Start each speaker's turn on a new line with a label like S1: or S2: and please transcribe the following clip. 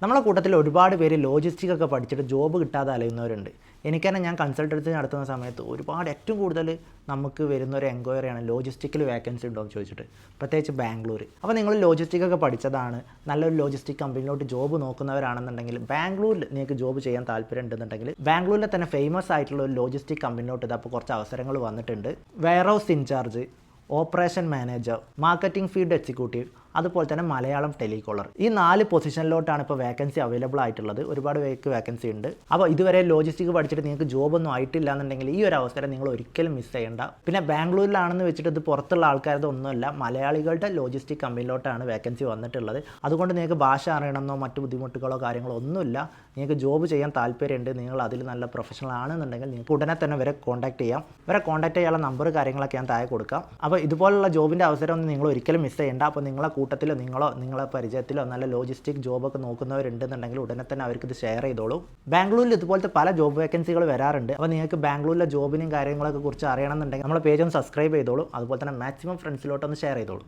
S1: നമ്മളെ കൂട്ടത്തിൽ ഒരുപാട് പേര് ലോജിസ്റ്റിക് ഒക്കെ പഠിച്ചിട്ട് ജോബ് കിട്ടാതെ അലയുന്നവരുണ്ട്. എനിക്ക് തന്നെ ഞാൻ കൺസൾട്ടൻസി നടത്തുന്ന സമയത്ത് ഒരുപാട് ഏറ്റവും കൂടുതൽ നമുക്ക് വരുന്ന ഒരു എൻക്വയറിയാണ് ലോജിസ്റ്റിക്കിൽ വേക്കൻസി ഉണ്ടോ എന്ന് ചോദിച്ചിട്ട്, പ്രത്യേകിച്ച് ബാംഗ്ലൂർ. അപ്പോൾ നിങ്ങൾ ലോജിസ്റ്റിക് ഒക്കെ പഠിച്ചതാണ്, നല്ലൊരു ലോജിസ്റ്റിക് കമ്പനിയിലോട്ട് ജോബ് നോക്കുന്നവരാണെന്നുണ്ടെങ്കിൽ, ബാംഗ്ലൂരിൽ നിങ്ങൾക്ക് ജോബ് ചെയ്യാൻ താല്പര്യം ഉണ്ടെന്നുണ്ടെങ്കിൽ, ബാംഗ്ലൂരിലെ തന്നെ ഫേമസ് ആയിട്ടുള്ള ഒരു ലോജിസ്റ്റിക് കമ്പനിയിലോട്ട് ഇതപ്പോൾ കുറച്ച് അവസരങ്ങൾ വന്നിട്ടുണ്ട്. Warehouse incharge, operation manager, marketing field executive, അതുപോലെ തന്നെ മലയാളം ടെലികോളർ. ഈ 4 പൊസിഷനിലോട്ടാണ് ഇപ്പോൾ വേക്കൻസി അവൈലബിൾ ആയിട്ടുള്ളത്. ഒരുപാട് പേർക്ക് വേക്കൻസി ഉണ്ട്. അപ്പോൾ ഇതുവരെ ലോജിസ്റ്റിക് പഠിച്ചിട്ട് നിങ്ങൾക്ക് ജോബൊന്നും ആയിട്ടില്ല എന്നുണ്ടെങ്കിൽ ഈ ഒരു അവസരം നിങ്ങൾ ഒരിക്കലും മിസ് ചെയ്യേണ്ട. പിന്നെ ബാംഗ്ലൂരിലാണെന്ന് വെച്ചിട്ട് ഇത് പുറത്തുള്ള ആൾക്കാരുടെ ഒന്നുമല്ല, മലയാളികളുടെ ലോജിസ്റ്റിക് കമ്പനിയിലോട്ടാണ് വേക്കൻസി വന്നിട്ടുള്ളത്. അതുകൊണ്ട് നിങ്ങൾക്ക് ഭാഷ അറിയണമെന്നോ മറ്റു ബുദ്ധിമുട്ടുകളോ കാര്യങ്ങളോ ഒന്നുമില്ല. നിങ്ങൾക്ക് ജോബ് ചെയ്യാൻ താല്പര്യമുണ്ട്, നിങ്ങൾ അതിൽ നല്ല പ്രൊഫഷണൽ ആണെന്നുണ്ടെങ്കിൽ നിങ്ങൾക്ക് ഉടനെ തന്നെ വരെ കോൺടാക്ട് ചെയ്യാം. വരെ കോൺടാക്ട് ചെയ്യാനുള്ള നമ്പർ കാര്യങ്ങളൊക്കെ ഞാൻ താഴെ കൊടുക്കാം. അപ്പോൾ ഇതുപോലുള്ള ജോബിൻ്റെ അവസരം ഒന്നും നിങ്ങൾ ഒരിക്കലും മിസ് ചെയ്യേണ്ട. അപ്പോൾ നിങ്ങളെ കൂട്ടത്തിലോ നിങ്ങളെ പരിചയത്തിലോ നല്ല ലോജിസ്റ്റിക് ജോബൊക്കെ നോക്കുന്നവരുണ്ടെന്നുണ്ടെങ്കിൽ ഉടനെ തന്നെ അവർക്ക് ഇത് ഷെയർ ചെയ്തോളൂ. ബാംഗ്ലൂരിൽ ഇതുപോലത്തെ പല ജോബ് വേക്കൻസികൾ വരാറുണ്ട്. അപ്പോൾ നിങ്ങൾക്ക് ബാംഗ്ലൂരിലെ ജോബിനും കാര്യങ്ങളൊക്കെ കുറിച്ച് അറിയണമെന്നുണ്ടെങ്കിൽ നമ്മുടെ പേജ് ഒന്ന് സബ്സ്ക്രൈബ് ചെയ്തോളൂ. അതുപോലെ തന്നെ മാക്സിമം ഫ്രണ്ട്സിലോട്ടൊന്ന് ഷെയർ ചെയ്തോളൂ.